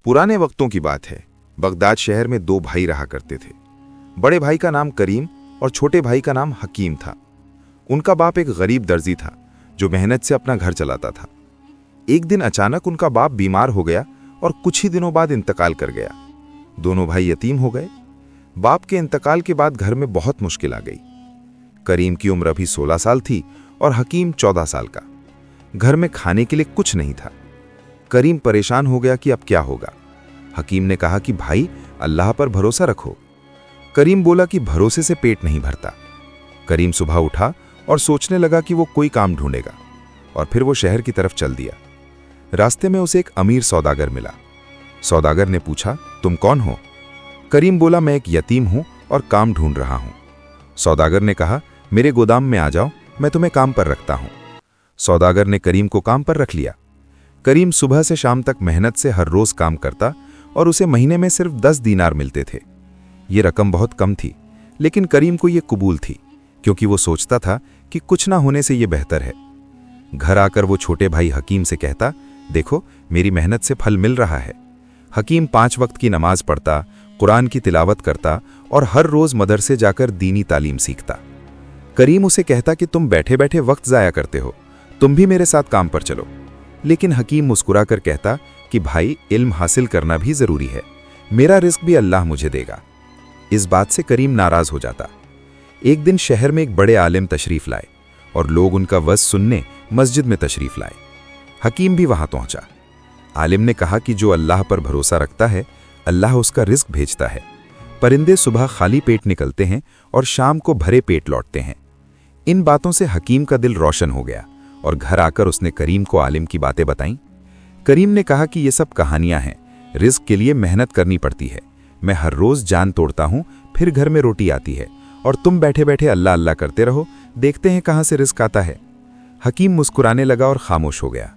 पुराने वक्तों की बात है। बगदाद शहर में दो भाई रहा करते थे। बड़े भाई का नाम करीम और छोटे भाई का नाम हकीम था। उनका बाप एक गरीब दर्जी था जो मेहनत से अपना घर चलाता था। एक दिन अचानक उनका बाप बीमार हो गया और कुछ ही दिनों बाद इंतकाल कर गया। दोनों भाई यतीम हो गए। बाप के इंतकाल के बाद घर में बहुत मुश्किल आ गई। करीम की उम्र अभी 16 साल थी और हकीम 14 साल का। घर में खाने के लिए कुछ नहीं था। करीम परेशान हो गया कि अब क्या होगा। हकीम ने कहा कि भाई, अल्लाह पर भरोसा रखो। करीम बोला कि भरोसे से पेट नहीं भरता। करीम सुबह उठा और सोचने लगा कि वो कोई काम ढूंढेगा, और फिर वो शहर की तरफ चल दिया। रास्ते में उसे एक अमीर सौदागर मिला। सौदागर ने पूछा, तुम कौन हो? करीम बोला, मैं एक यतीम हूं और काम ढूंढ रहा हूं। सौदागर ने कहा, मेरे गोदाम में आ जाओ, मैं तुम्हें काम पर रखता हूं। सौदागर ने करीम को काम पर रख लिया। करीम सुबह से शाम तक मेहनत से हर रोज काम करता और उसे महीने में सिर्फ 10 दीनार मिलते थे। ये रकम बहुत कम थी, लेकिन करीम को ये कबूल थी, क्योंकि वो सोचता था कि कुछ ना होने से ये बेहतर है। घर आकर वो छोटे भाई हकीम से कहता, देखो, मेरी मेहनत से फल मिल रहा है। हकीम 5 वक्त की नमाज पढ़ता, कुरान की तिलावत करता और हर रोज मदरसे जाकर दीनी तालीम सीखता। करीम उसे कहता कि तुम बैठे बैठे वक्त जाया करते हो, तुम भी मेरे साथ काम पर चलो। लेकिन हकीम मुस्कुराकर कहता कि भाई, इल्म हासिल करना भी जरूरी है, मेरा रिस्क भी अल्लाह मुझे देगा। इस बात से करीम नाराज हो जाता। एक दिन शहर में एक बड़े आलिम तशरीफ लाए और लोग उनका वज़ सुनने मस्जिद में तशरीफ लाए। हकीम भी वहां पहुंचा। आलिम ने कहा कि जो अल्लाह पर भरोसा रखता है, अल्लाह उसका रिस्क भेजता है। परिंदे सुबह खाली पेट निकलते हैं और शाम को भरे पेट लौटते हैं। इन बातों से हकीम का दिल रोशन हो गया और घर आकर उसने करीम को आलिम की बातें बताईं। करीम ने कहा कि ये सब कहानियां हैं, रिस्क के लिए मेहनत करनी पड़ती है। मैं हर रोज जान तोड़ता हूं, फिर घर में रोटी आती है, और तुम बैठे बैठे अल्लाह अल्लाह करते रहो, देखते हैं कहां से रिस्क आता है। हकीम मुस्कुराने लगा और खामोश हो गया।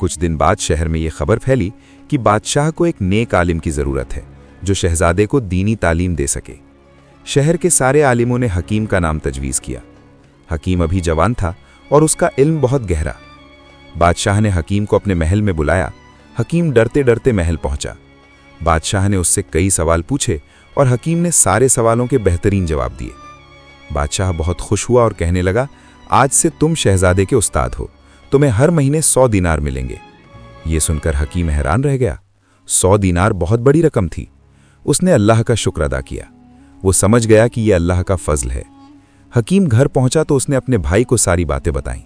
कुछ दिन बाद शहर में यह खबर फैली कि बादशाह को एक नेक आलिम की जरूरत है जो शहजादे को दीनी तालीम दे सके। शहर के सारे आलिमों ने हकीम का नाम तजवीज़ किया। हकीम अभी जवान था और उसका इल्म बहुत गहरा। बादशाह ने हकीम को अपने महल में बुलाया। हकीम डरते डरते महल पहुंचा। बादशाह ने उससे कई सवाल पूछे और हकीम ने सारे सवालों के बेहतरीन जवाब दिए। बादशाह बहुत खुश हुआ और कहने लगा, आज से तुम शहजादे के उस्ताद हो, तुम्हें हर महीने 100 दीनार मिलेंगे। ये सुनकर हकीम हैरान रह गया। 100 दीनार बहुत बड़ी रकम थी। उसने अल्लाह का शुक्र अदा किया। वो समझ गया कि यह अल्लाह का फजल है। हकीम घर पहुंचा तो उसने अपने भाई को सारी बातें बताईं।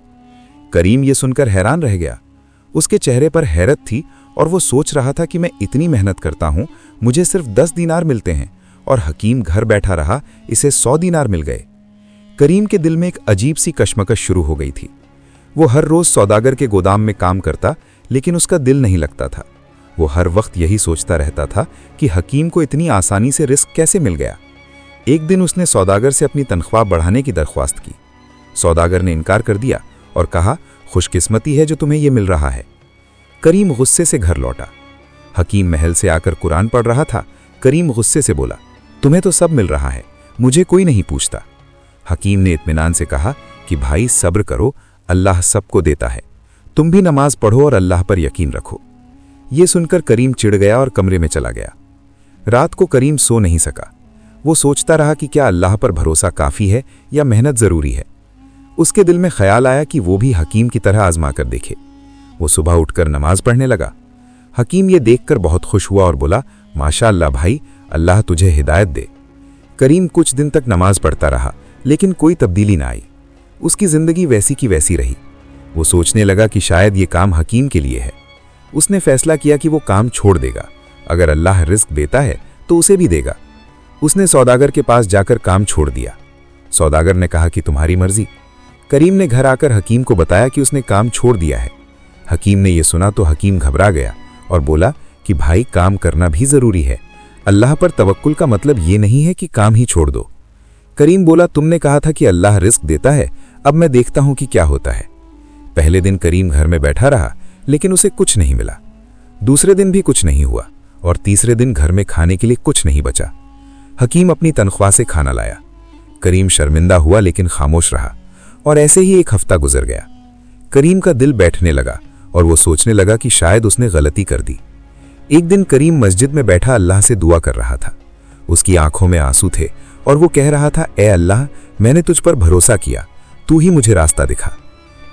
करीम ये सुनकर हैरान रह गया। उसके चेहरे पर हैरत थी और वो सोच रहा था कि मैं इतनी मेहनत करता हूं, मुझे सिर्फ 10 दीनार मिलते हैं, और हकीम घर बैठा रहा, इसे 100 दीनार मिल गए। करीम के दिल में एक अजीब सी कश्मकश शुरू हो गई थी। वो हर रोज सौदागर के गोदाम में काम करता, लेकिन उसका दिल नहीं लगता था। वो हर वक्त यही सोचता रहता था कि हकीम को इतनी आसानी से रिस्क कैसे मिल गया। एक दिन उसने सौदागर से अपनी तनख्वाह बढ़ाने की दरख्वास्त की। सौदागर ने इनकार कर दिया और कहा, खुशकिस्मती है जो तुम्हें यह मिल रहा है। करीम गुस्से से घर लौटा। हकीम महल से आकर कुरान पढ़ रहा था। करीम गुस्से से बोला, तुम्हें तो सब मिल रहा है, मुझे कोई नहीं पूछता। हकीम ने इत्मीनान से कहा कि भाई, सब्र करो, अल्लाह सबको देता है, तुम भी नमाज पढ़ो और अल्लाह पर यकीन रखो। ये सुनकर करीम चिढ़ गया और कमरे में चला गया। रात को करीम सो नहीं सका। वो सोचता रहा कि क्या अल्लाह पर भरोसा काफ़ी है या मेहनत ज़रूरी है। उसके दिल में ख्याल आया कि वो भी हकीम की तरह आजमा कर देखे। वो सुबह उठकर नमाज पढ़ने लगा। हकीम ये देखकर बहुत खुश हुआ और बोला, माशाअल्लाह भाई, अल्लाह तुझे हिदायत दे। करीम कुछ दिन तक नमाज पढ़ता रहा, लेकिन कोई तब्दीली ना आई। उसकी ज़िंदगी वैसी की वैसी रही। वो सोचने लगा कि शायद ये काम हकीम के लिए है। उसने फैसला किया कि वो काम छोड़ देगा। अगर अल्लाह रिस्क देता है तो उसे भी देगा। उसने सौदागर के पास जाकर काम छोड़ दिया। सौदागर ने कहा कि तुम्हारी मर्जी। करीम ने घर आकर हकीम को बताया कि उसने काम छोड़ दिया है। हकीम ने यह सुना तो हकीम घबरा गया और बोला कि भाई, काम करना भी ज़रूरी है। अल्लाह पर तवक्कुल का मतलब ये नहीं है कि काम ही छोड़ दो। करीम बोला, तुमने कहा था कि अल्लाह रिस्क देता है, अब मैं देखता हूं कि क्या होता है। पहले दिन करीम घर में बैठा रहा, लेकिन उसे कुछ नहीं मिला। दूसरे दिन भी कुछ नहीं हुआ और तीसरे दिन घर में खाने के लिए कुछ नहीं बचा। हकीम अपनी तनख्वाह से खाना लाया। करीम शर्मिंदा हुआ लेकिन खामोश रहा, और ऐसे ही एक हफ्ता गुजर गया। करीम का दिल बैठने लगा और वो सोचने लगा कि शायद उसने गलती कर दी। एक दिन करीम मस्जिद में बैठा अल्लाह से दुआ कर रहा था। उसकी आंखों में आंसू थे और वो कह रहा था, ए अल्लाह, मैंने तुझ पर भरोसा किया, तू ही मुझे रास्ता दिखा।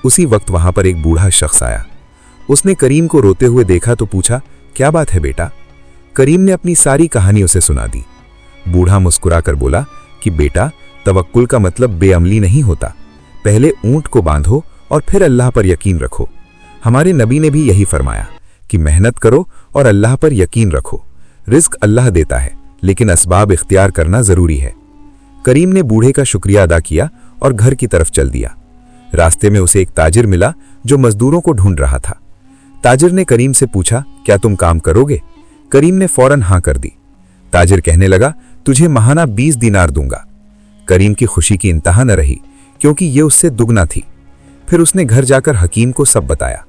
उसी वक्त वहां पर एक बूढ़ा शख्स आया। उसने करीम को रोते हुए देखा तो पूछा, क्या बात है बेटा? करीम ने अपनी सारी कहानी उसे सुना दी। बूढ़ा मुस्कुराकर बोला कि बेटा, तवक्कुल का मतलब बेअमली नहीं होता। पहले ऊंट को बांधो और फिर अल्लाह पर यकीन रखो। हमारे नबी ने भी यही फरमाया कि मेहनत करो और अल्लाह पर यकीन रखो। रिस्क अल्लाह देता है, लेकिन असबाब इख्तियार करना जरूरी है। करीम ने बूढ़े का शुक्रिया अदा किया और घर की तरफ चल दिया। रास्ते में उसे एक ताजिर मिला जो मजदूरों को ढूंढ रहा था। ताजिर ने करीम से पूछा, क्या तुम काम करोगे? करीम ने फौरन हां कर दी। ताजिर कहने लगा, तुझे महाना 20 दीनार दूंगा। करीम की खुशी की इंतहा न रही, क्योंकि यह उससे दुगना थी। फिर उसने घर जाकर हकीम को सब बताया।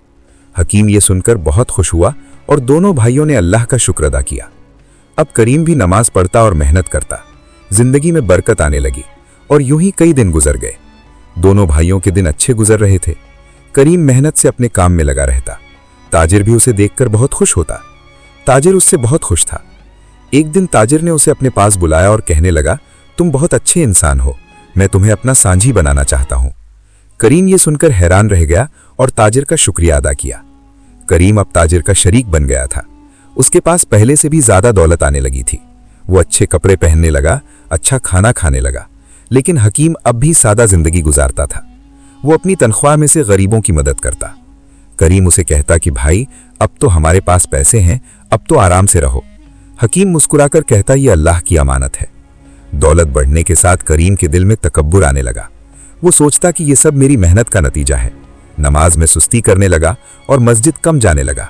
हकीम ये सुनकर बहुत खुश हुआ और दोनों भाइयों ने अल्लाह का शुक्र अदा किया। अब करीम भी नमाज पढ़ता और मेहनत करता। जिंदगी में बरकत आने लगी और यूं ही कई दिन गुजर गए। दोनों भाइयों के दिन अच्छे गुजर रहे थे। करीम मेहनत से अपने काम में लगा रहता। ताजिर भी उसे देखकर बहुत खुश होता। ताजिर उससे बहुत खुश था। एक दिन ताजिर ने उसे अपने पास बुलाया और कहने लगा, तुम बहुत अच्छे इंसान हो, मैं तुम्हें अपना सांझी बनाना चाहता हूं। करीम ये सुनकर हैरान रह गया और ताजिर का शुक्रिया अदा किया। करीम अब ताजिर का शरीक बन गया था। उसके पास पहले से भी ज्यादा दौलत आने लगी थी। वो अच्छे कपड़े पहनने लगा, अच्छा खाना खाने लगा। लेकिन हकीम अब भी सादा जिंदगी गुजारता था। वो अपनी तनख्वाह में से गरीबों की मदद करता। करीम उसे कहता कि भाई, अब तो हमारे पास पैसे हैं, अब तो आराम से रहो। हकीम मुस्कुराकर कहता, ये अल्लाह की अमानत है। दौलत बढ़ने के साथ करीम के दिल में तकब्बुर आने लगा। वो सोचता कि ये सब मेरी मेहनत का नतीजा है। नमाज में सुस्ती करने लगा और मस्जिद कम जाने लगा।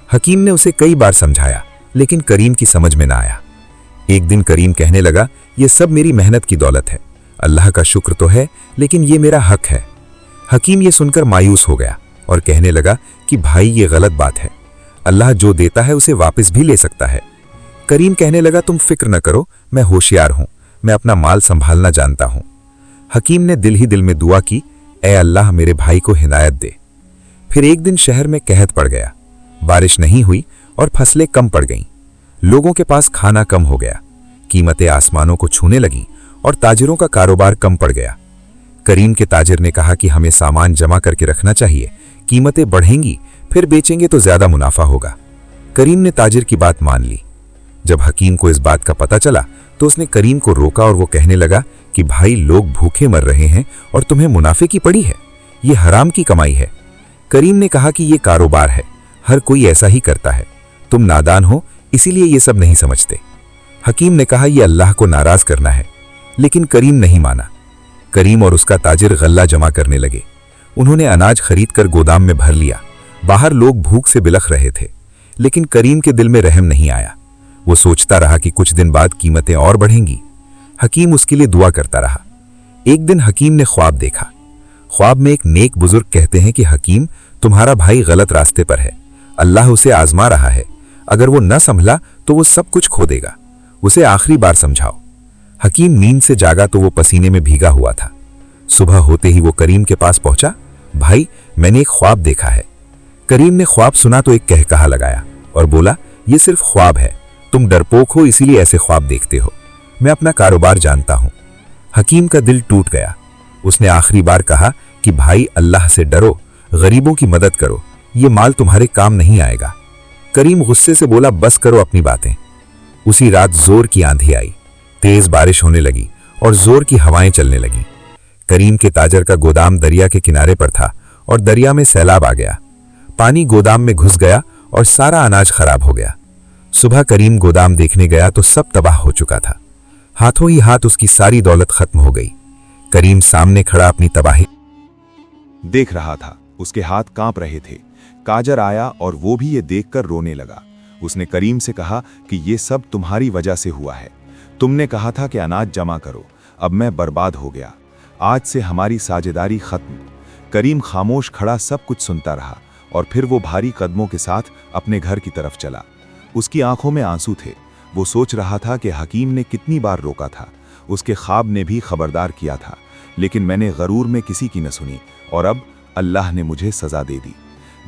हकीम ने उसे कई बार समझाया, लेकिन करीम की समझ में ना आया। एक दिन करीम कहने लगा, ये सब मेरी मेहनत की दौलत है। अल्लाह का शुक्र तो है, लेकिन ये मेरा हक है। हकीम ये सुनकर मायूस हो गया और कहने लगा कि भाई, ये गलत बात है। अल्लाह जो देता है उसे वापस भी ले सकता है। करीम कहने लगा, तुम फिक्र न करो, मैं होशियार हूं, मैं अपना माल संभालना जानता हूं। हकीम ने दिल ही दिल में दुआ की, ए अल्लाह, मेरे भाई को हिदायत दे। फिर एक दिन शहर में कहत पड़ गया। बारिश नहीं हुई और फसलें कम पड़ गईं। लोगों के पास खाना कम हो गया। कीमतें आसमानों को छूने लगीं और ताजिरों का कारोबार कम पड़ गया। करीम के ताजिर ने कहा कि हमें सामान जमा करके रखना चाहिए, कीमतें बढ़ेंगी, फिर बेचेंगे तो ज्यादा मुनाफा होगा। करीम ने ताजिर की बात मान ली। जब हकीम को इस बात का पता चला तो उसने करीम को रोका और वो कहने लगा कि भाई, लोग भूखे मर रहे हैं और तुम्हें मुनाफे की पड़ी है, ये हराम की कमाई है। करीम ने कहा कि ये कारोबार है, हर कोई ऐसा ही करता है, तुम नादान हो इसीलिए ये सब नहीं समझते। हकीम ने कहा, यह अल्लाह को नाराज करना है, लेकिन करीम नहीं माना। करीम और उसका ताजिर गल्ला जमा करने लगे। उन्होंने अनाज खरीदकर गोदाम में भर लिया। बाहर लोग भूख से बिलख रहे थे, लेकिन करीम के दिल में रहम नहीं आया। वो सोचता रहा कि कुछ दिन बाद कीमतें और बढ़ेंगी। हकीम उसके लिए दुआ करता रहा। एक दिन हकीम ने ख्वाब देखा। ख्वाब में एक नेक बुजुर्ग कहते हैं कि हकीम, तुम्हारा भाई गलत रास्ते पर है, अल्लाह उसे आजमा रहा है, अगर वो न संभला तो वो सब कुछ खो देगा, उसे आखिरी बार समझाओ। हकीम नींद से जागा तो वो पसीने में भीगा हुआ था। सुबह होते ही वो करीम के पास पहुंचा। भाई, मैंने एक ख्वाब देखा है। करीम ने ख्वाब सुना तो एक कहकहा लगाया और बोला, ये सिर्फ ख्वाब है, तुम डरपोक हो इसीलिए ऐसे ख्वाब देखते हो, मैं अपना कारोबार जानता हूं। हकीम का दिल टूट गया। उसने आखिरी बार कहा कि भाई, अल्लाह से डरो, गरीबों की मदद करो, ये माल तुम्हारे काम नहीं आएगा। करीम गुस्से से बोला, बस करो अपनी बातें। उसी रात जोर की आंधी आई, तेज बारिश होने लगी और जोर की हवाएं चलने लगीं। करीम के ताजर का गोदाम दरिया के किनारे पर था और दरिया में सैलाब आ गया। पानी गोदाम में घुस गया और सारा अनाज खराब हो गया। सुबह करीम गोदाम देखने गया तो सब तबाह हो चुका था। हाथों ही हाथ उसकी सारी दौलत खत्म हो गई। करीम सामने खड़ा अपनी तबाही देख रहा था। उसके हाथ कांप रहे थे। काजर आया और वो भी ये देखकर रोने लगा। उसने करीम से कहा कि ये सब तुम्हारी वजह से हुआ है। तुमने कहा था कि अनाज जमा करो, अब मैं बर्बाद हो गया, आज से हमारी साझेदारी खत्म। करीम खामोश खड़ा सब कुछ सुनता रहा और फिर वो भारी कदमों के साथ अपने घर की तरफ चला। उसकी आंखों में आंसू थे। वो सोच रहा था कि हकीम ने कितनी बार रोका था, उसके ख्वाब ने भी खबरदार किया था, लेकिन मैंने गरूर में किसी की न सुनी और अब अल्लाह ने मुझे सजा दे दी।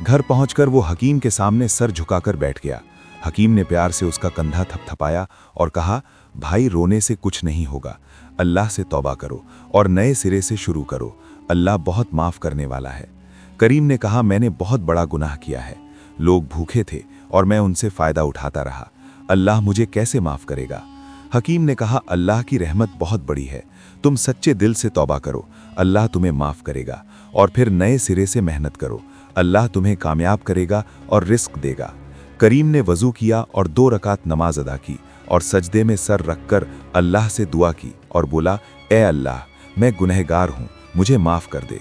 घर पहुंचकर वो हकीम के सामने सर झुकाकर बैठ गया। हकीम ने प्यार से उसका कंधा थपथपाया और कहा, भाई रोने से कुछ नहीं होगा, अल्लाह से तौबा करो और नए सिरे से शुरू करो, अल्लाह बहुत माफ़ करने वाला है। करीम ने कहा, मैंने बहुत बड़ा गुनाह किया है, लोग भूखे थे और मैं उनसे फ़ायदा उठाता रहा, अल्लाह मुझे कैसे माफ़ करेगा। हकीम ने कहा, अल्लाह की रहमत बहुत बड़ी है, तुम सच्चे दिल से तौबा करो, अल्लाह तुम्हें माफ़ करेगा, और फिर नए सिरे से मेहनत करो, अल्लाह तुम्हें कामयाब करेगा और रिस्क देगा। करीम ने वज़ू किया और 2 रकात नमाज अदा की और सजदे में सर रखकर अल्लाह से दुआ की और बोला, ए अल्लाह, मैं गुनहगार हूँ, मुझे माफ़ कर दे।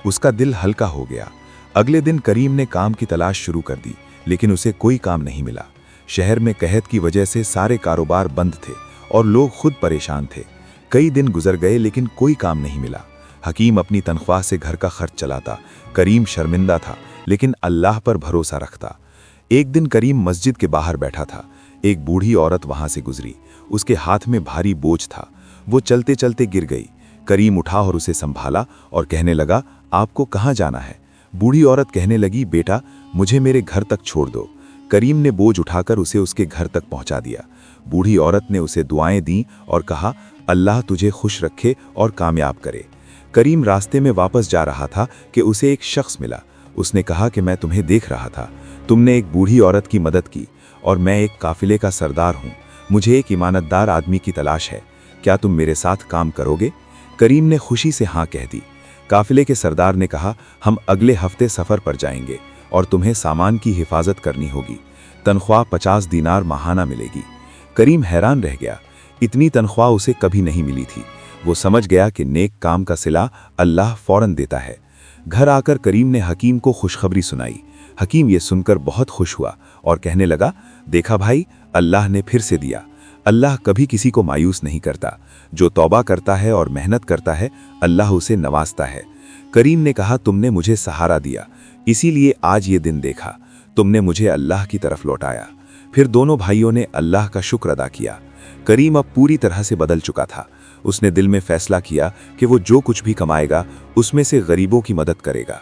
उसका दिल हल्का हो गया। अगले दिन करीम ने काम की तलाश शुरू कर दी, लेकिन उसे कोई काम नहीं मिला। शहर में कहत की वजह से सारे कारोबार बंद थे और लोग खुद परेशान थे। कई दिन गुजर गए लेकिन कोई काम नहीं मिला। हकीम अपनी तनख्वाह से घर का खर्च चलाता। करीम शर्मिंदा था लेकिन अल्लाह पर भरोसा रखता। एक दिन करीम मस्जिद के बाहर बैठा था। एक बूढ़ी औरत वहां से गुजरी। उसके हाथ में भारी बोझ था। वो चलते चलते गिर गई। करीम उठा और उसे संभाला और कहने लगा, आपको कहाँ जाना है? बूढ़ी औरत कहने लगी, बेटा, मुझे मेरे घर तक छोड़ दो। करीम ने बोझ उठाकर उसे उसके घर तक पहुंचा दिया। बूढ़ी औरत ने उसे दुआएं दी और कहा, अल्लाह तुझे खुश रखे और कामयाब करे। करीम रास्ते में वापस जा रहा था कि उसे एक शख्स मिला। उसने कहा कि मैं तुम्हें देख रहा था, तुमने एक बूढ़ी औरत की मदद की और मैं एक काफिले का सरदार हूँ। मुझे एक ईमानदार आदमी की तलाश है, क्या तुम मेरे साथ काम करोगे? करीम ने खुशी से हाँ कह दी। काफिले के सरदार ने कहा, हम अगले हफ्ते सफ़र पर जाएंगे और तुम्हें सामान की हिफाजत करनी होगी। तनख्वाह 50 दीनार माहाना मिलेगी। करीम हैरान रह गया, इतनी तनख्वाह उसे कभी नहीं मिली थी। वो समझ गया कि नेक काम का सिला अल्लाह फौरन देता है। घर आकर करीम ने हकीम को खुशखबरी सुनाई। हकीम ये सुनकर बहुत खुश हुआ और कहने लगा, देखा भाई, अल्लाह ने फिर से दिया। अल्लाह कभी किसी को मायूस नहीं करता। जो तौबा करता है और मेहनत करता है, अल्लाह उसे नवाजता है। करीम ने कहा, तुमने मुझे सहारा दिया, इसीलिए आज ये दिन देखा। तुमने मुझे अल्लाह की तरफ लौटाया। फिर दोनों भाइयों ने अल्लाह का शुक्र अदा किया। करीम अब पूरी तरह से बदल चुका था। उसने दिल में फैसला किया कि वो जो कुछ भी कमाएगा उसमें से गरीबों की मदद करेगा।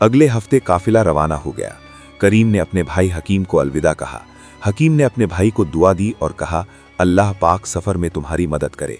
अगले हफ्ते काफिला रवाना हो गया। करीम ने अपने भाई हकीम को अलविदा कहा। हकीम ने अपने भाई को दुआ दी और कहा, अल्लाह पाक सफर में तुम्हारी मदद करे।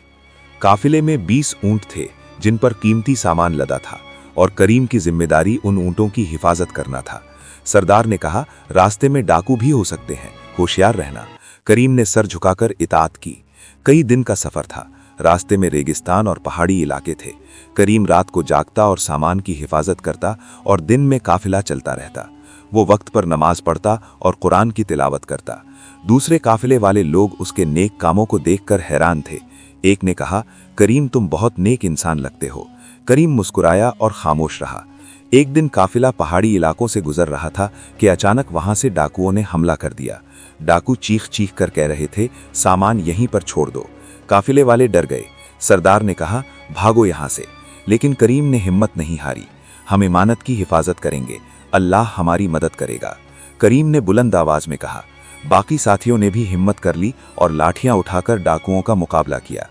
काफिले में 20 ऊंट थे जिन पर कीमती सामान लदा था और करीम की जिम्मेदारी उन ऊंटों की हिफाजत करना था। सरदार ने कहा, रास्ते में डाकू भी हो सकते हैं, होशियार रहना। करीम ने सर झुकाकर इताअत की। कई दिन का सफर था। रास्ते में रेगिस्तान और पहाड़ी इलाके थे। करीम रात को जागता और सामान की हिफाजत करता और दिन में काफिला चलता रहता। वो वक्त पर नमाज पढ़ता और कुरान की तिलावत करता। दूसरे काफिले वाले लोग उसके नेक कामों को देखकर हैरान थे। एक ने कहा, करीम तुम बहुत नेक इंसान लगते हो। करीम मुस्कुराया और खामोश रहा। एक दिन काफिला पहाड़ी इलाकों से गुजर रहा था कि अचानक वहां से डाकुओं ने हमला कर दिया। डाकू चीख चीख कर कह रहे थे, सामान यहीं पर छोड़ दो। काफिले वाले डर गए। सरदार ने कहा, भागो यहां से। लेकिन करीम ने हिम्मत नहीं हारी। हम इमानत की हिफाजत करेंगे, अल्लाह हमारी मदद करेगा। करीम ने बुलंद आवाज में कहा। बाकी साथियों ने भी हिम्मत कर ली और लाठियां उठाकर डाकुओं का मुकाबला किया।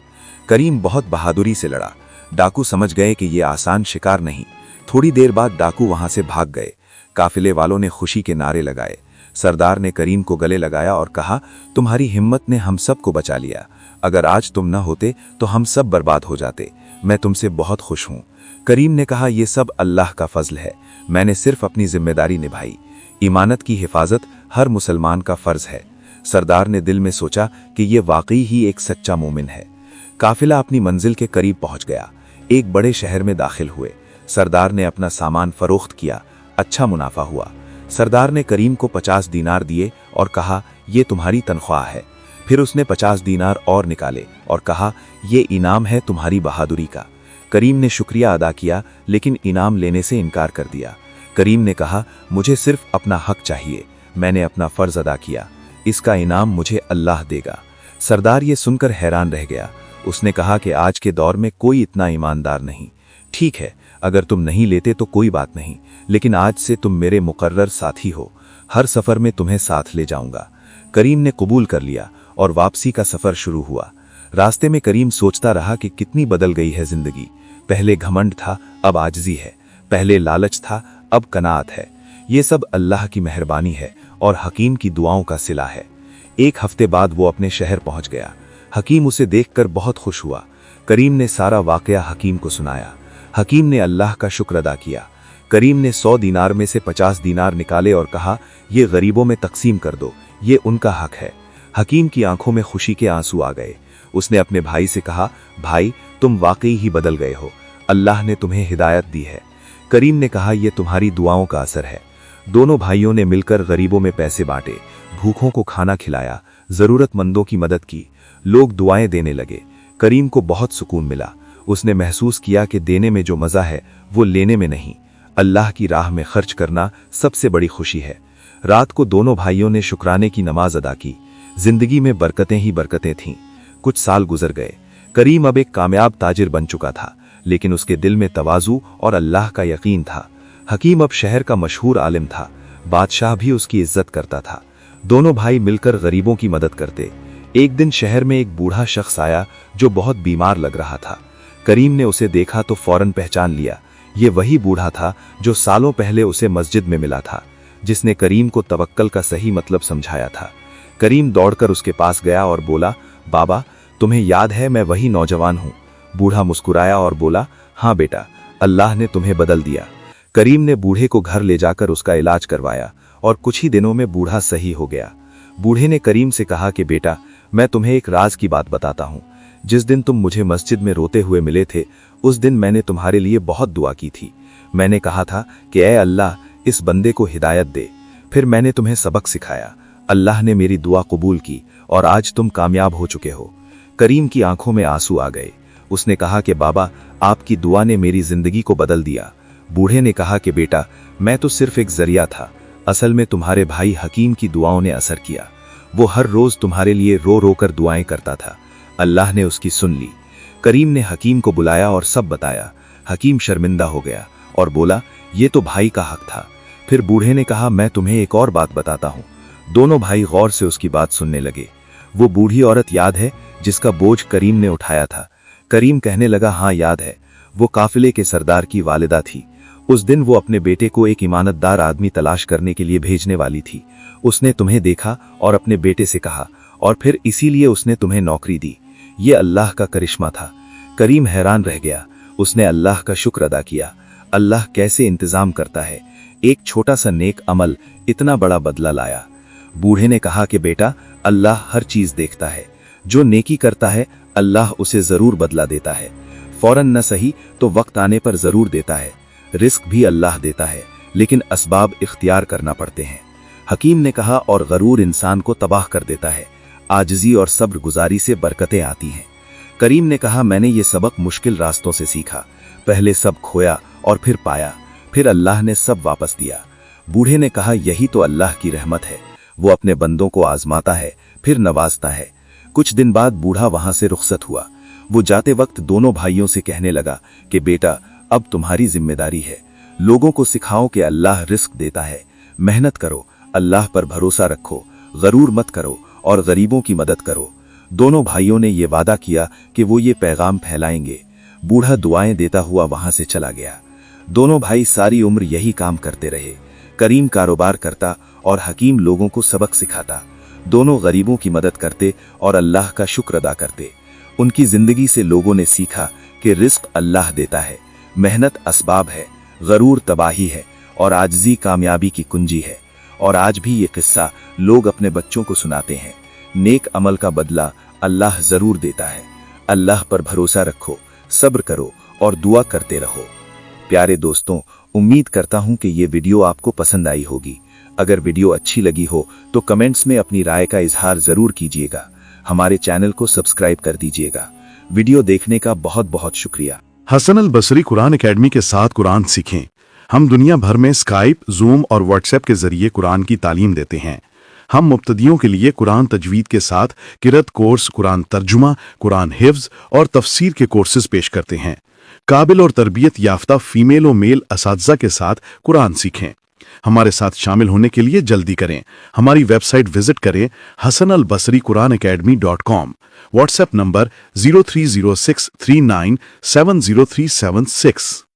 करीम बहुत बहादुरी से लड़ा। डाकू समझ गए कि ये आसान शिकार नहीं। थोड़ी देर बाद डाकू वहां से भाग गए। काफिले वालों ने खुशी के नारे लगाए। सरदार ने करीम को गले लगाया और कहा, तुम्हारी हिम्मत ने हम सबको बचा लिया। अगर आज तुम न होते तो हम सब बर्बाद हो जाते। मैं तुमसे बहुत खुश हूं। करीम ने कहा, यह सब अल्लाह का फजल है, मैंने सिर्फ अपनी जिम्मेदारी निभाई। ईमानत की हिफाजत हर मुसलमान का फर्ज है। सरदार ने दिल में सोचा कि यह वाकई ही एक सच्चा मोमिन है। काफिला अपनी मंजिल के करीब पहुंच गया। एक बड़े शहर में दाखिल हुए। सरदार ने अपना सामान फरोख्त किया। अच्छा मुनाफा हुआ। सरदार ने करीम को 50 दीनार दिए और कहा, यह तुम्हारी तनख्वाह है। फिर उसने 50 दीनार और निकाले और कहा, यह इनाम है तुम्हारी बहादुरी का। करीम ने शुक्रिया अदा किया लेकिन इनाम लेने से इनकार कर दिया। करीम ने कहा, मुझे सिर्फ अपना हक चाहिए, मैंने अपना फर्ज अदा किया, इसका इनाम मुझे अल्लाह देगा। सरदार ये सुनकर हैरान रह गया। उसने कहा कि आज के दौर में कोई इतना ईमानदार नहीं। ठीक है, अगर तुम नहीं लेते तो कोई बात नहीं, लेकिन आज से तुम मेरे मुकर्रर साथी हो। हर सफर में तुम्हें साथ ले जाऊंगा। करीम ने कबूल कर लिया और वापसी का सफर शुरू हुआ। रास्ते में करीम सोचता रहा कि कितनी बदल गई है जिंदगी। पहले घमंड था, अब आजिज़ी है। पहले लालच था, अब कनात है। ये सब अल्लाह की मेहरबानी है और हकीम की दुआओं का सिला है। 1 हफ्ते बाद वो अपने शहर पहुंच गया। हकीम उसे देखकर बहुत खुश हुआ। करीम ने सारा वाकया हकीम को सुनाया। हकीम ने अल्लाह का शुक्र अदा किया। करीम ने 100 दीनार में से 50 दीनार निकाले और कहा, ये गरीबों में तकसीम कर दो, ये उनका हक है। हकीम की आंखों में खुशी के आंसू आ गए। उसने अपने भाई से कहा, भाई तुम वाकई ही बदल गए हो, अल्लाह ने तुम्हें हिदायत दी है। करीम ने कहा, यह तुम्हारी दुआओं का असर है। दोनों भाइयों ने मिलकर गरीबों में पैसे बांटे, भूखों को खाना खिलाया, जरूरतमंदों की मदद की। लोग दुआएं देने लगे। करीम को बहुत सुकून मिला। उसने महसूस किया कि देने में जो मजा है वो लेने में नहीं। अल्लाह की राह में खर्च करना सबसे बड़ी खुशी है। रात को दोनों भाइयों ने शुक्राने की नमाज अदा की। जिंदगी में बरकतें ही बरकतें थीं। कुछ साल गुजर गए। करीम अब एक कामयाब ताजिर बन चुका था, लेकिन उसके दिल में तवाज़ु और अल्लाह का यकीन था। हकीम अब शहर का मशहूर आलिम था। बादशाह भी उसकी इज्जत करता था। दोनों भाई मिलकर गरीबों की मदद करते। एक दिन शहर में एक बूढ़ा शख्स आया जो बहुत बीमार लग रहा था। करीम ने उसे देखा तो फौरन पहचान लिया। ये वही बूढ़ा था जो सालों पहले उसे मस्जिद में मिला था, जिसने करीम को तवक्कल का सही मतलब समझाया था। करीम दौड़कर उसके पास गया और बोला, बाबा तुम्हें याद है मैं वही नौजवान हूँ। बूढ़ा मुस्कुराया और बोला, हाँ बेटा, अल्लाह ने तुम्हें बदल दिया। करीम ने बूढ़े को घर ले जाकर उसका इलाज करवाया और कुछ ही दिनों में बूढ़ा सही हो गया। बूढ़े ने करीम से कहा कि बेटा, मैं तुम्हें एक राज की बात बताता हूँ। जिस दिन तुम मुझे मस्जिद में रोते हुए मिले थे, उस दिन मैंने तुम्हारे लिए बहुत दुआ की थी। मैंने कहा था कि ऐ अल्लाह, इस बंदे को हिदायत दे। फिर मैंने तुम्हें सबक सिखाया। अल्लाह ने मेरी दुआ कबूल की और आज तुम कामयाब हो चुके हो। करीम की आंखों में आंसू आ गए। उसने कहा कि बाबा, आपकी दुआ ने मेरी जिंदगी को बदल दिया। बूढ़े ने कहा कि बेटा, मैं तो सिर्फ एक जरिया था, असल में तुम्हारे भाई हकीम की दुआओं ने असर किया। वो हर रोज तुम्हारे लिए रो रो कर दुआएं करता था। अल्लाह ने उसकी सुन ली। करीम ने हकीम को बुलाया और सब बताया। हकीम शर्मिंदा हो गया और बोला, ये तो भाई का हक था। फिर बूढ़े ने कहा, मैं तुम्हें एक और बात बताता हूँ। दोनों भाई गौर से उसकी बात सुनने लगे। वो बूढ़ी औरत याद है जिसका बोझ करीम ने उठाया था? करीम कहने लगा, हाँ याद है। वो काफिले के सरदार की वालिदा थी। उस दिन वो अपने बेटे को एक ईमानतदार आदमी तलाश करने के लिए भेजने वाली थी। उसने तुम्हें देखा और अपने बेटे से कहा, और फिर इसीलिए उसने तुम्हें नौकरी दी। ये अल्लाह का करिश्मा था। करीम हैरान रह गया। उसने अल्लाह का शुक्र अदा किया। अल्लाह कैसे इंतजाम करता है। एक छोटा सा नेक अमल इतना बड़ा बदला लाया। बूढ़े ने कहा कि बेटा, अल्लाह हर चीज देखता है। जो नेकी करता है अल्लाह उसे जरूर बदला देता है। फौरन न सही तो वक्त आने पर जरूर देता है। रिस्क भी अल्लाह देता है, लेकिन असबाब इख्तियार करना पड़ते हैं। हकीम ने कहा, और गरूर इंसान को तबाह कर देता है। आजिज़ी और सब्र गुजारी से बरकतें आती हैं। करीम ने कहा, मैंने ये सबक मुश्किल रास्तों से सीखा। पहले सब खोया और फिर पाया, फिर अल्लाह ने सब वापस दिया। बूढ़े ने कहा, यही तो अल्लाह की रहमत है। वो अपने बंदों को आजमाता है, फिर नवाजता है। कुछ दिन बाद बूढ़ा वहां से रुखसत हुआ। वो जाते वक्त दोनों भाइयों से कहने लगा कि बेटा, अब तुम्हारी जिम्मेदारी है। लोगों को सिखाओ कि अल्लाह रिस्क देता है। मेहनत करो, अल्लाह पर भरोसा रखो, गरूर मत करो और गरीबों की मदद करो। दोनों भाइयों ने ये वादा किया कि वो ये पैगाम फैलाएंगे। बूढ़ा दुआएं देता हुआ वहां से चला गया। दोनों भाई सारी उम्र यही काम करते रहे। करीम कारोबार करता और हकीम लोगों को सबक सिखाता। दोनों गरीबों की मदद करते और अल्लाह का शुक्र अदा करते। उनकी जिंदगी से लोगों ने सीखा कि रिस्क अल्लाह देता है, मेहनत असबाब है, गरूर तबाही है और आजिज़ी कामयाबी की कुंजी है। और आज भी ये किस्सा लोग अपने बच्चों को सुनाते हैं। नेक अमल का बदला अल्लाह जरूर देता है। अल्लाह पर भरोसा रखो, सब्र करो और दुआ करते रहो। प्यारे दोस्तों, उम्मीद करता हूं कि ये वीडियो आपको पसंद आई होगी। अगर वीडियो अच्छी लगी हो तो कमेंट्स में अपनी राय का इजहार जरूर कीजिएगा। हमारे चैनल को सब्सक्राइब कर दीजिएगा। वीडियो देखने का बहुत बहुत शुक्रिया। हसन अल बसरी कुरान एकेडमी के साथ कुरान सीखें। हम दुनिया भर में स्काइप, जूम और व्हाट्सएप के जरिए कुरान की तालीम देते हैं। हम मुब्तदियों के लिए कुरान तजवीद के साथ किरत कोर्स, कुरान तर्जुमा, कुरान हिफ्ज और तफसीर के कोर्सेज पेश करते हैं। काबिल और तरबियत याफ्ता फीमेल और मेल असातिज़ा के साथ कुरान सीखें। हमारे साथ शामिल होने के लिए जल्दी करें। हमारी वेबसाइट विजिट करें hasanalbasriquranacademy.com। WhatsApp number 030639703776।